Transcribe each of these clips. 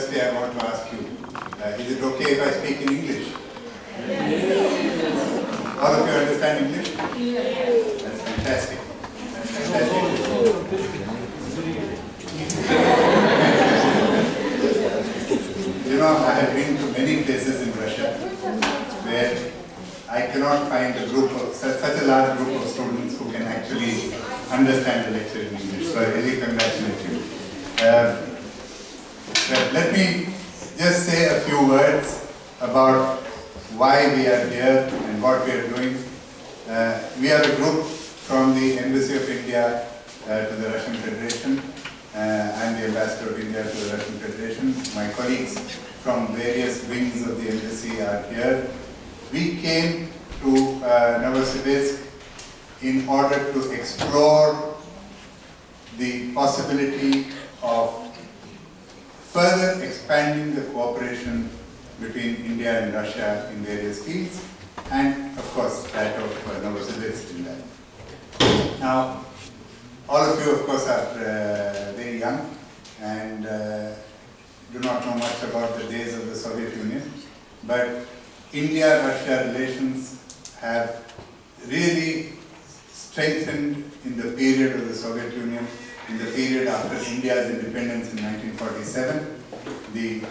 firstly I want to ask you, is it okay if I speak in English? Yes. All of you understand English? Yes. That's fantastic. That's fantastic. You know, I have been to many places in Russia where I cannot find a group of, such a large group of students who can actually understand the lecture in English. So I really congratulate you. Well, let me just say a few words about why we are here and what we are doing. We are a group from the Embassy of India to the Russian Federation. I'm the ambassador of India to the Russian Federation. My colleagues from various wings of the embassy are here. We came to Novosibirsk in order to explore the possibility of further expanding the cooperation between India and Russia in various fields, and of course that of Novosibirsk in that. Now, all of you of course are very young and do not know much about the days of the Soviet Union, but India-Russia relations have really strengthened in the period of the Soviet Union, in the period after India's independence in 1947, the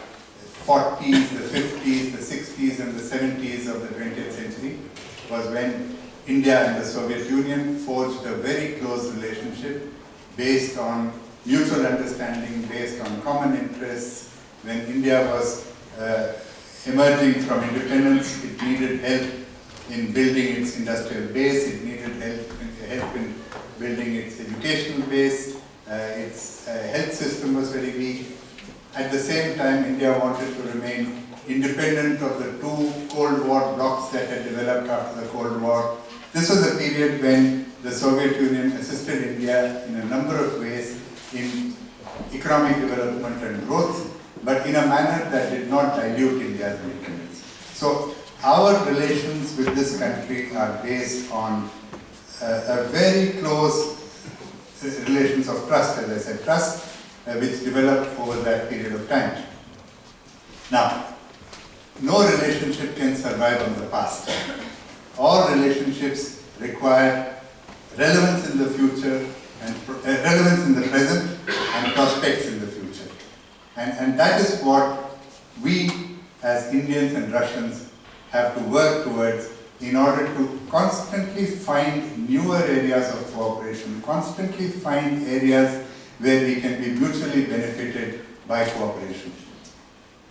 40s, the 50s, the 60s and the 70s of the 20th century was when India and the Soviet Union forged a very close relationship based on mutual understanding, based on common interests. When India was emerging from independence, it needed help in building its industrial base, it needed help in building its educational base, its health system was very weak. At the same time, India wanted to remain independent of the two Cold War blocs that had developed after the Cold War. This was a period when the Soviet Union assisted India in a number of ways in economic development and growth, but in a manner that did not dilute India's independence. So our relations with this country are based on a very close relations of trust, as I said, trust which developed over that period of time. Now, no relationship can survive on the past. All relationships require relevance in the future and relevance in the present and prospects in the future. And that is what we as Indians and Russians have to work towards in order to constantly find newer areas of cooperation, constantly find areas where we can be mutually benefited by cooperation.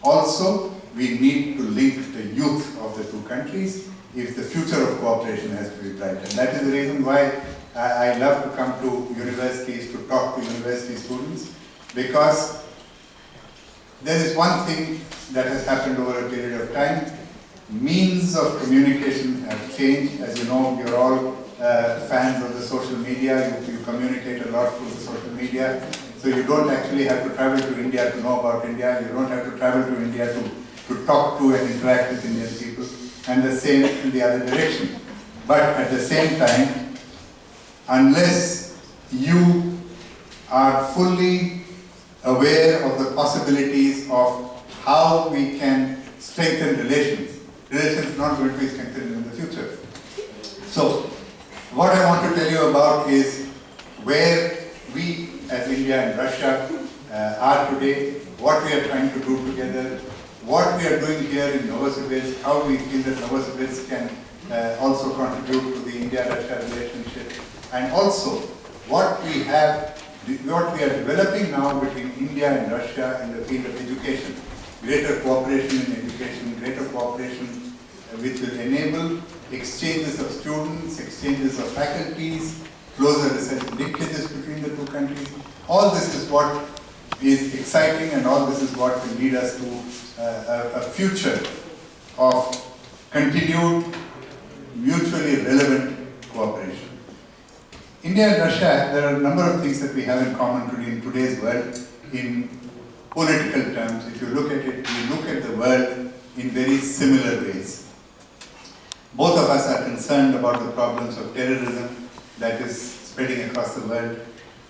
Also, we need to link the youth of the two countries if the future of cooperation has to be bright. And that is the reason why I love to come to universities, to talk to university students, because there is one thing that has happened over a period of time. Means of communication have changed. As you know, you're all fans of the social media. You communicate a lot through the social media. So you don't actually have to travel to India to know about India. You don't have to travel to India to talk to and interact with Indian people. And the same in the other direction. But at the same time, unless you are fully aware of the possibilities of how we can strengthen relations are not going to be strengthened in the future. So, what I want to tell you about is where we as India and Russia are today, what we are trying to do together, what we are doing here in Novosibirsk, how we feel that Novosibirsk can also contribute to the India-Russia relationship, and also what we are developing now between India and Russia in the field of education. Greater cooperation in education, greater cooperation which will enable exchanges of students, exchanges of faculties, closer research linkages between the two countries. All this is what is exciting, and all this is what will lead us to a future of continued, mutually relevant cooperation. India and Russia, there are a number of things that we have in common today in today's world in political terms. If you look at it, we look at the world in very similar ways. Both of us are concerned about the problems of terrorism that is spreading across the world.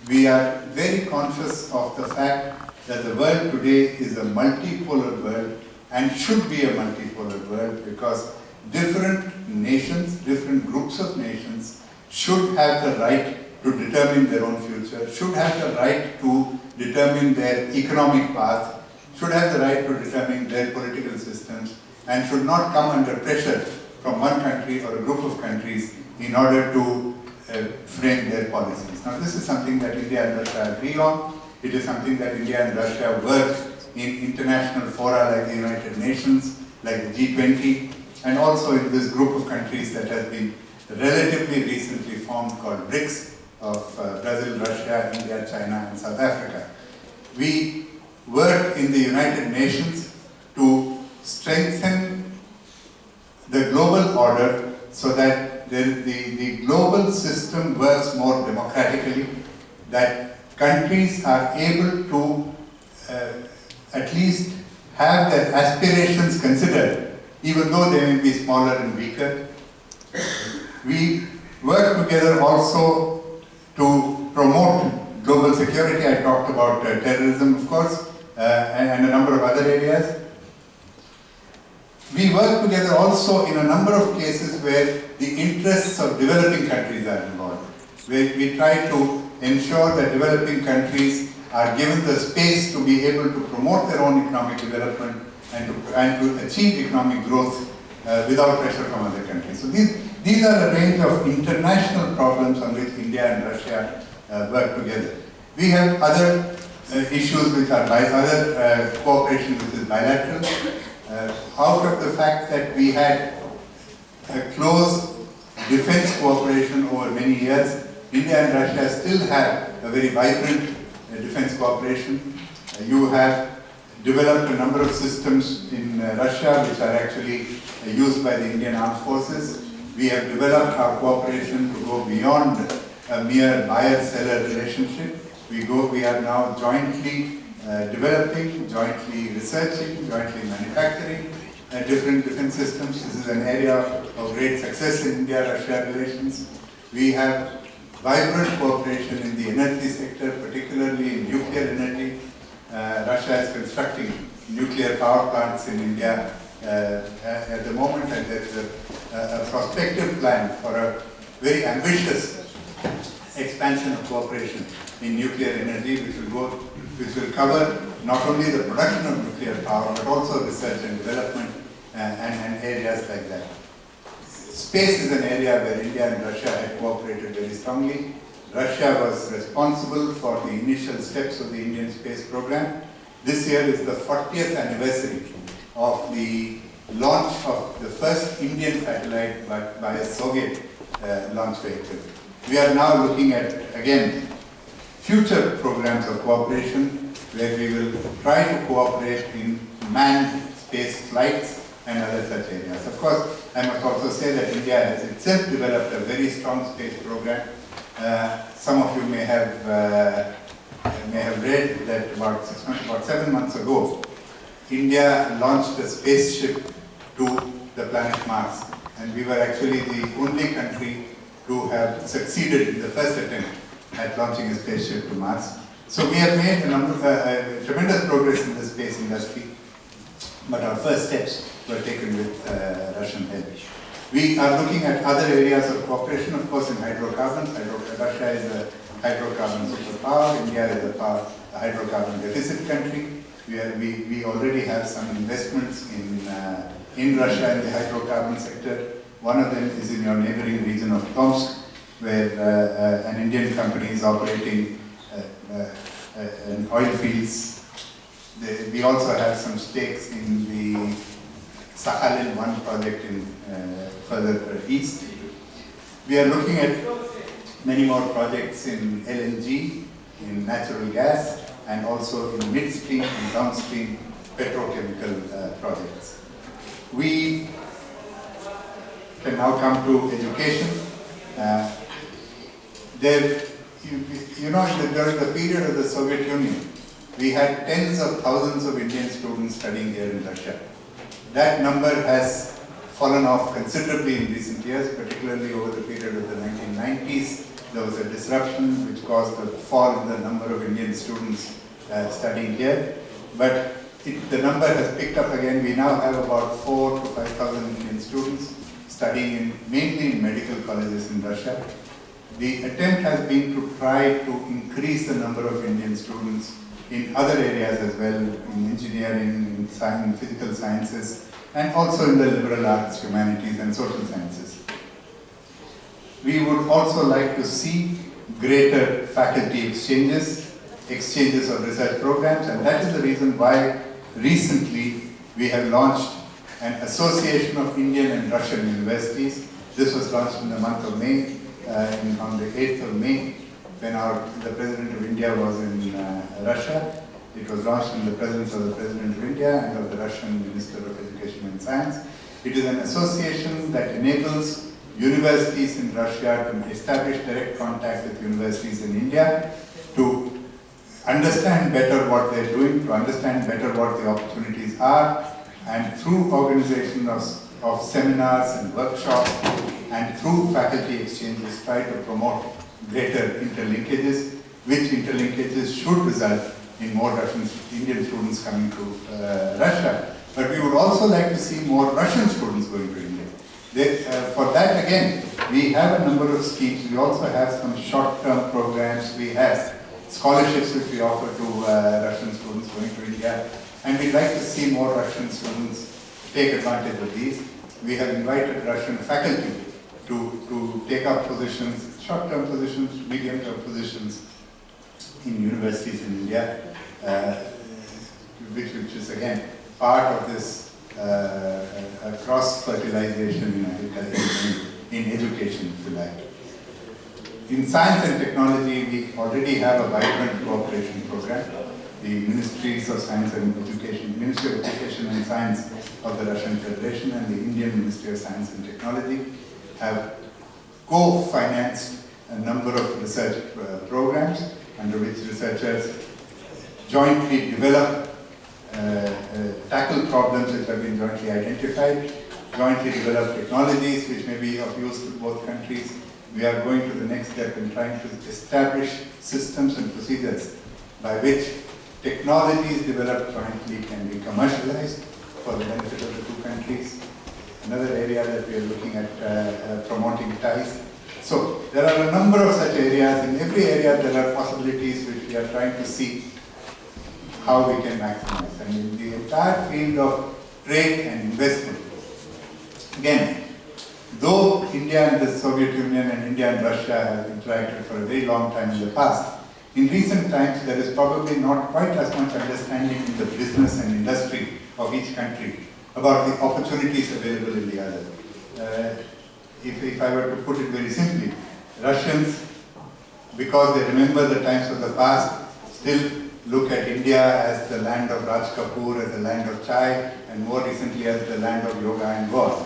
We are very conscious of the fact that the world today is a multipolar world and should be a multipolar world, because different nations, different groups of nations should have the right to determine their own future, should have the right to determine their economic path, should have the right to determine their political systems, and should not come under pressure from one country or a group of countries in order to frame their policies. Now, this is something that India and Russia agree on. It is something that India and Russia work in international fora like the United Nations, like the G20, and also in this group of countries that has been relatively recently formed called BRICS, of Brazil, Russia, India, China, and South Africa. We work in the United Nations to strengthen the global order so that the global system works more democratically, that countries are able to at least have their aspirations considered, even though they may be smaller and weaker. We work together also to promote global security. I talked about terrorism, of course, and a number of other areas. We work together also in a number of cases where the interests of developing countries are involved, where we try to ensure that developing countries are given the space to be able to promote their own economic development and to achieve economic growth without pressure from other countries. So these are a range of international problems on which India and Russia work together. We have other issues which are other cooperation which is bilateral. Out of the fact that we had a close defense cooperation over many years, India and Russia still have a very vibrant defense cooperation. You have developed a number of systems in Russia which are actually used by the Indian Armed Forces. We have developed our cooperation to go beyond a mere buyer-seller relationship. We are now jointly developing, jointly researching, jointly manufacturing different defense systems. This is an area of great success in India-Russia relations. We have vibrant cooperation in the energy sector, particularly in nuclear energy. Russia is constructing nuclear power plants in India at the moment, and there's a prospective plan for a very ambitious expansion of cooperation in nuclear energy, which will cover not only the production of nuclear power, but also research and development and areas like that. Space is an area where India and Russia had cooperated very strongly. Russia was responsible for the initial steps of the Indian space program. This year is the 40th anniversary of the launch of the first Indian satellite by a Soviet launch vehicle. We are now looking at, again, future programs of cooperation where we will try to cooperate in manned space flights and other such areas. Of course, I must also say that India has itself developed a very strong space program. Some of you may have read that about 7 months ago, India launched a spaceship to the planet Mars, and we were actually the only country to have succeeded in the first attempt at launching a spaceship to Mars. So we have made tremendous progress in the space industry, but our first steps were taken with Russian help. We are looking at other areas of cooperation, of course, in hydrocarbons. Russia is a hydrocarbon superpower. India is a hydrocarbon deficit country. We already have some investments in Russia in the hydrocarbon sector. One of them is in your neighboring region of Tomsk, where an Indian company is operating in oil fields. We also have some stakes in the Sakhalin-1 project in further east. We are looking at many more projects in LNG, in natural gas, and also in midstream and downstream petrochemical projects. We can now come to education. During the period of the Soviet Union, we had tens of thousands of Indian students studying here in Russia. That number has fallen off considerably in recent years, particularly over the period of the 1990s. There was a disruption which caused a fall in the number of Indian students studying here. But the number has picked up again. We now have about 4,000 to 5,000 Indian students studying mainly in medical colleges in Russia. The attempt has been to try to increase the number of Indian students in other areas as well, in engineering, in science, physical sciences, and also in the liberal arts, humanities, and social sciences. We would also like to see greater faculty exchanges of research programs, and that is the reason why recently we have launched an association of Indian and Russian universities. This was launched in the month of May, on the 8th of May, when the President of India was in Russia. It was launched in the presence of the President of India and of the Russian Minister of Education and Science. It is an association that enables universities in Russia to establish direct contact with universities in India, to understand better what they're doing, to understand better what the opportunities are, and through organization of seminars and workshops and through faculty exchanges try to promote greater interlinkages, which interlinkages should result in more Indian students coming to Russia. But we would also like to see more Russian students going to India. For that again, we have a number of schemes. We also have some short-term programs. We have scholarships which we offer to Russian students going to India. And we'd like to see more Russian students take advantage of these. We have invited Russian faculty to take up positions, short-term positions, medium-term positions in universities in India, which is again part of this cross-fertilization in education, if you like. In science and technology, we already have a vibrant cooperation program. The Ministries of Science and Education, Ministry of Education and Science of the Russian Federation and the Indian Ministry of Science and Technology have co-financed a number of research programs under which researchers jointly develop, tackle problems which have been jointly identified, jointly develop technologies which may be of use to both countries. We are going to the next step in trying to establish systems and procedures by which technologies developed jointly can be commercialized for the benefit of the two countries. Another area that we are looking at promoting ties. So there are a number of such areas. In every area there are possibilities which we are trying to see how we can maximize. And in the entire field of trade and investment, again, though India and the Soviet Union and India and Russia have interacted for a very long time in the past, in recent times there is probably not quite as much understanding in the business and industry of each country about the opportunities available in the other. If I were to put it very simply, Russians, because they remember the times of the past, still look at India as the land of Raj Kapoor, as the land of chai, and more recently as the land of yoga and Goa.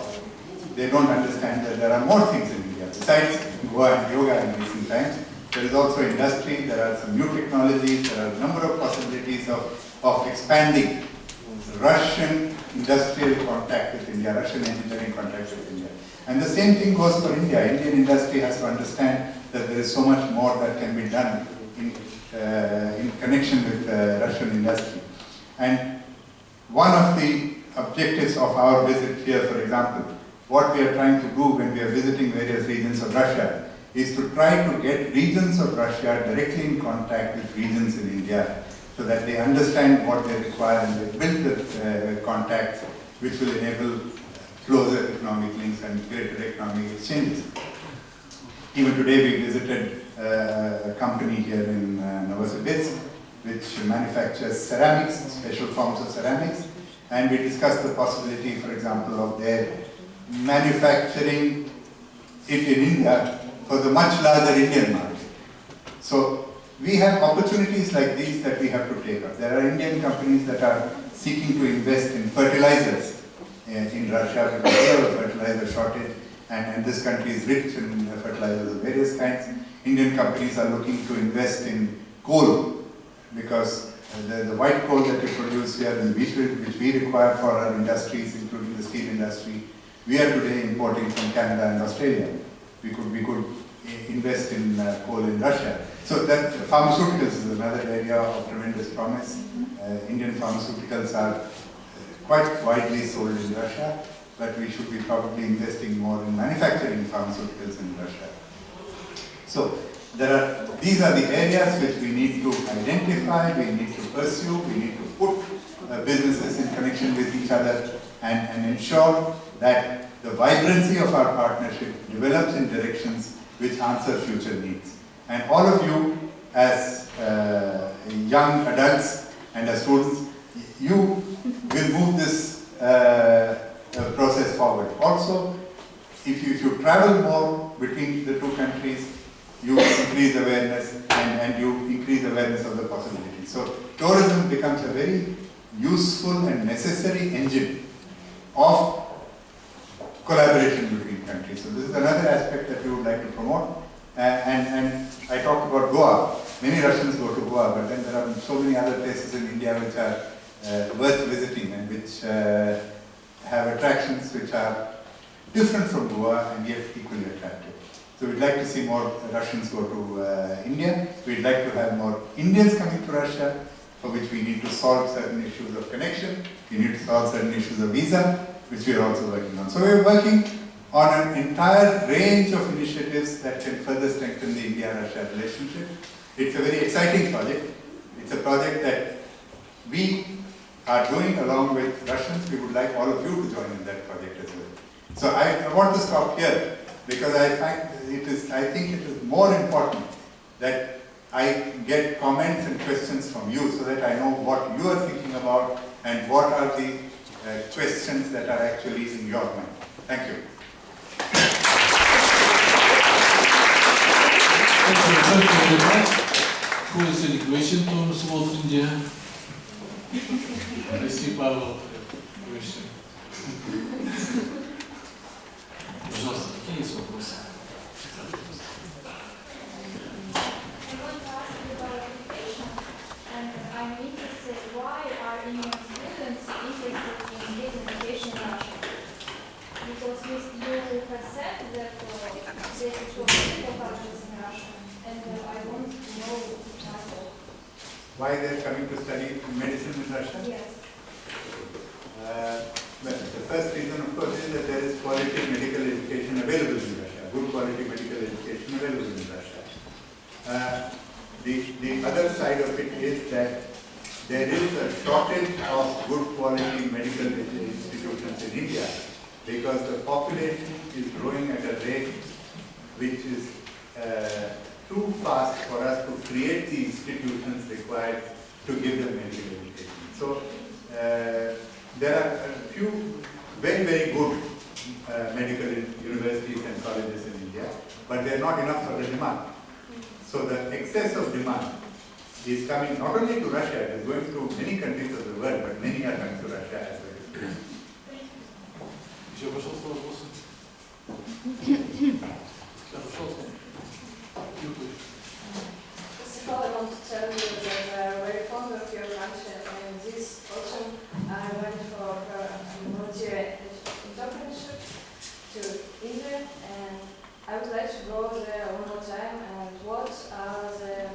They don't understand that there are more things in India besides Goa and yoga in recent times. There is also industry, there are some new technologies, there are a number of possibilities of expanding Russian industrial contact with India, Russian engineering contact with India. And the same thing goes for India. Indian industry has to understand that there is so much more that can be done in connection with Russian industry. And one of the objectives of our visit here, for example, what we are trying to do when we are visiting various regions of Russia is to try to get regions of Russia directly in contact with regions in India so that they understand what they require and they build the contacts which will enable closer economic links and greater economic exchanges. Even today we visited a company here in Novosibirsk which manufactures ceramics, special forms of ceramics, and we discussed the possibility, for example, of their manufacturing it in India for the much larger Indian market. So we have opportunities like these that we have to take up. There are Indian companies that are seeking to invest in fertilizers in Russia because we have a fertilizer shortage, and this country is rich in fertilizers of various kinds. Indian companies are looking to invest in coal because the white coal that we produce here in Beachwood, which we require for our industries, including the steel industry, we are today importing from Canada and Australia. We could invest in coal in Russia. So So that pharmaceuticals is another area of tremendous promise. Indian pharmaceuticals are quite widely sold in Russia, but we should be probably investing more in manufacturing pharmaceuticals in Russia. So these are the areas which we need to identify, we need to pursue, we need to put businesses in connection with each other and ensure that the vibrancy of our partnership develops in directions which answer future needs. And all of you as young adults and as students, you will move this process forward. Also, if you travel more between the two countries, you increase awareness and you increase awareness of the possibilities. So tourism becomes a very useful and necessary engine of collaboration between countries. So this is another aspect that we would like to promote. And I talked about Goa. Many Russians go to Goa, but then there are so many other places in India which are worth visiting and which have attractions which are different from Goa and yet equally attractive. So we'd like to see more Russians go to India. We'd like to have more Indians coming to Russia, for which we need to solve certain issues of connection. We need to solve certain issues of visa, which we are also working on. So we're working on an entire range of initiatives that can further strengthen the India-Russia relationship. It's a very exciting project. It's a project that we are doing along with Russians. We would like all of you to join in that project as well. So I want to stop here because I think it is more important that I get comments and questions from you so that I know what you are thinking about and what are the questions that are actually in your mind. Thank you. Thank you very much. Who is any question to support India? I see Pavel question. Пожалуйста, какие есть вопросы? I'm interested, why are Indian students interested in getting education in Russia? Because you have said that there is a medical colleges in Russia, and I want to know myself. Why they're coming to study medicine in Russia? Yes. Well, the first reason, of course, is that there is quality medical education available in Russia, good quality medical education available in Russia. The other side of it is that there is a shortage of good quality medical institutions in India because the population is growing at a rate which is too fast for us to create the institutions required to give them medical education. So there are a few very, very good medical universities and colleges in India, but they are not enough for the demand. So the excess of demand is coming not only to Russia, it is going to many countries of the world, but many are coming to Russia as well. Еще пожалуйста, вопросы? Пожалуйста. First of all, I want to tell you that I am very fond of your country, and this autumn I went for a volunteer internship to India, and I would like to go there one more time. And what are the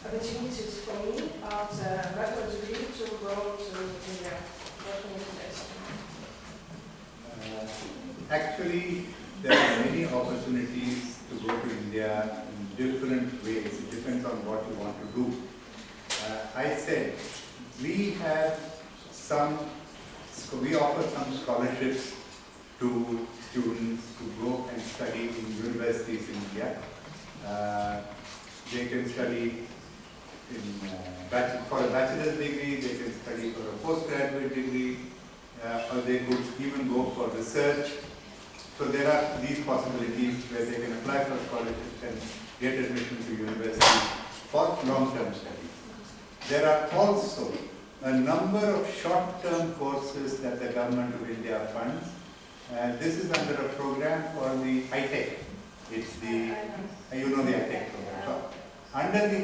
opportunities for me after bachelor degree to go to India? What can you suggest? Actually, there are many opportunities to go to India in different ways. It depends on what you want to do. I said we offer some scholarships to students to go and study in universities in India. They can study for a bachelor's degree, they can study for a postgraduate degree, or they could even go for research. So there are these possibilities where they can apply for scholarships and get admission to university for long-term studies. There are also a number of short-term courses that the government of India funds. This is under a program called the ITEC. It's the, you know the ITEC program. So under the,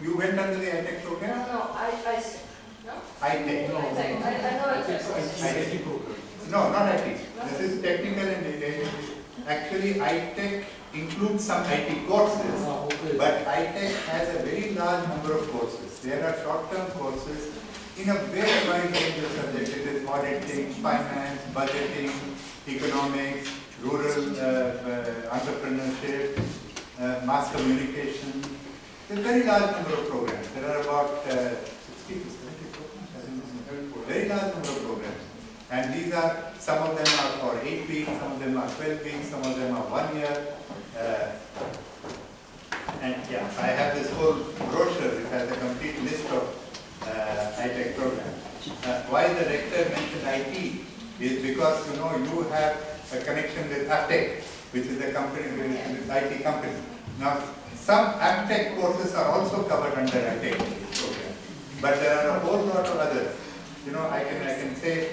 you went under the ITEC program? No, I see. No? ITEC. No, I know ITEC. ITEC program. No, not ITEC. This is technical and actually iTech includes some IT courses, but iTech has a very large number of courses. There are short-term courses in a very wide range of subjects. It is auditing, finance, budgeting, economics, rural entrepreneurship, mass communication. There's a very large number of programs. There are about 60 to 70 programs. Very large number of programs. And these are, some of them are for 8 weeks, some of them are 12 weeks, some of them are 1 year. And yeah, I have this whole brochure. It has a complete list of high-tech programs. Why the rector mentioned IT is because you have a connection with Aptech, which is a company, with IT company. Now, some Aptech courses are also covered under IT program, but there are a whole lot of others. I can say.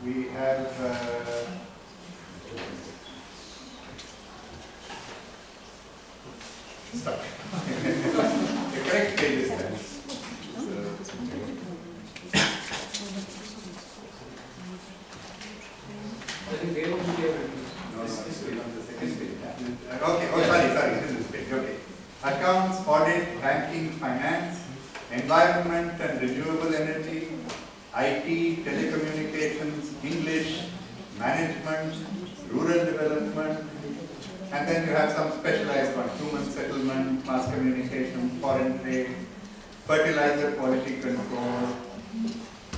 We have stuck. The correct page is there. I think they will be able to. No, it's still on the second page. Okay, sorry, this is this page. Okay. Accounts, audit, banking, finance, environment and renewable energy, IT, telecommunications, English, management, rural development, and then you have some specialized ones: human settlement, mass communication, foreign trade, fertilizer quality control,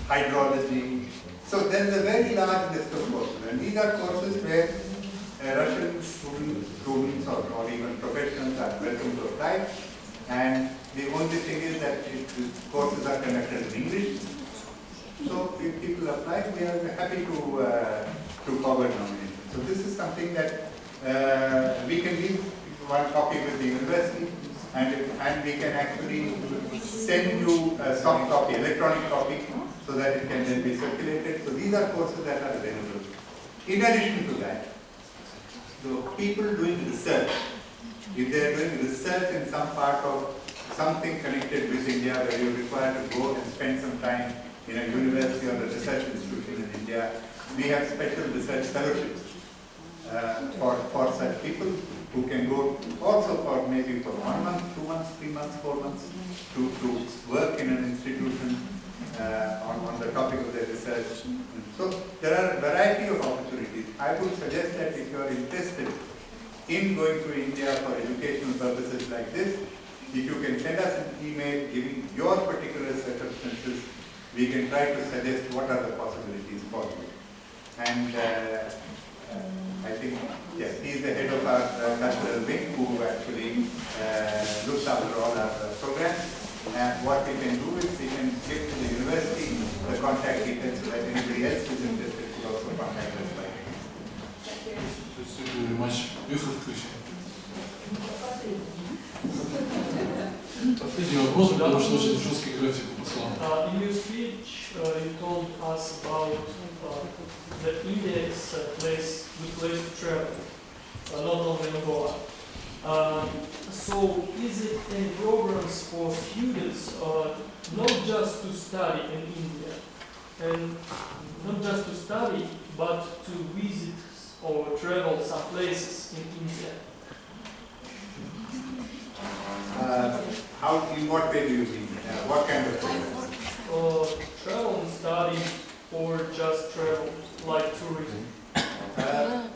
hydrology. So there is a very large list of courses, and these are courses where Russian students or even professionals are welcome to apply. And the only thing is that the courses are conducted in English. So if people apply, we are happy to forward nomination. So this is something that we can leave one copy with the university, and we can actually send you a soft copy, electronic copy, so that it can then be circulated. So these are courses that are available. In addition to that, so people doing research, if they are doing research in some part of something connected with India, where you require to go and spend some time in a university or a research institution in India, we have special research fellowships for such people who can go also for maybe for 1 month, 2 months, 3 months, 4 months to work in an institution on the topic of their research. So there are a variety of opportunities. I would suggest that if you are interested in going to India for educational purposes like this, if you can send us an email giving your particular circumstances, we can try to suggest what are the possibilities for you. And I think, yes, he is the head of our cultural wing who actually looks after all our programs. And what we can do is we can give to the university the contact details so that anybody else who is interested could also contact us by email. Thank you. Thank you very much. Последний вопрос, потому что очень жесткий график по словам. In your speech, you told us about that India is a good place to travel, not only in Goa. So, is it any programs for students, not just to study in India, and not just to study, but to visit or travel some places in India? In what way do you mean? What kind of programs? Travel and study, or just travel, like tourism?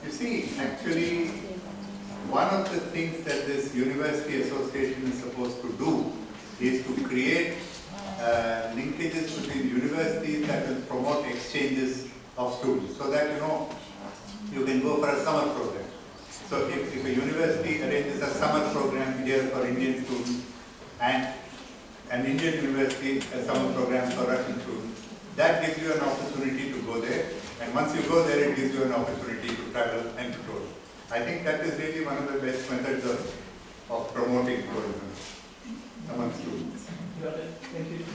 You see, actually, one of the things that this university association is supposed to do is to create linkages between universities that will promote exchanges of students, so that you can go for a summer program. So if a university arranges a summer program here for Indian students and an Indian university a summer program for Russian students, that gives you an opportunity to go there, and once you go there, it gives you an opportunity to travel and to tour. I think that is really one of the best methods of promoting tourism among students. Got it. Thank you.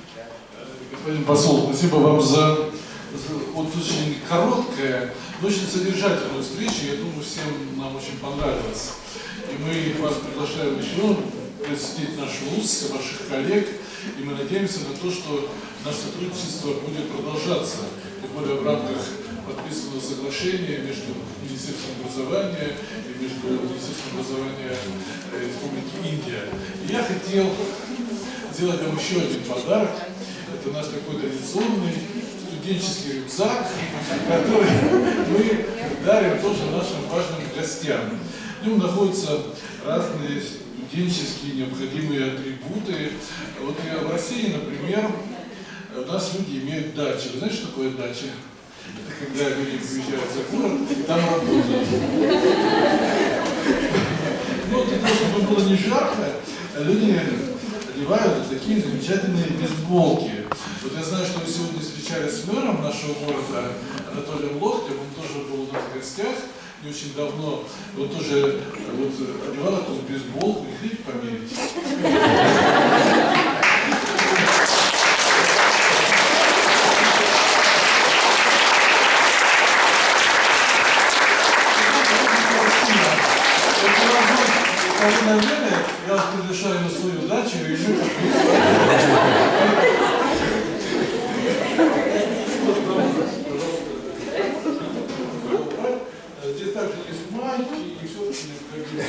Господин посол, спасибо вам за вот очень короткая, но очень содержательную встречу. Я думаю, всем нам очень понравилось. И мы вас приглашаем еще посетить наш вуз, ваших коллег, и мы надеемся на то, что наше сотрудничество будет продолжаться, тем более в рамках подписанного соглашения между Министерством образования и между Министерством образования Республики Индия. И я хотел сделать вам еще один подарок. Это наш такой традиционный студенческий рюкзак, который мы дарим тоже нашим важным гостям. В нем находятся разные студенческие необходимые атрибуты. Вот в России, например, у нас люди имеют дачи. Вы знаете, что такое дача? Это когда люди приезжают за город и там работают. Ну, для того, чтобы было не жарко, люди одевают такие замечательные бейсболки. Вот я знаю, что вы сегодня встречались с мэром нашего города Анатолием Локтем, он тоже был у нас в гостях не очень давно, он тоже вот, одевал эту бейсболку, и хотите померить? Я вас приглашаю на свою дачу и еще здесь также есть майки и все, что необходимо.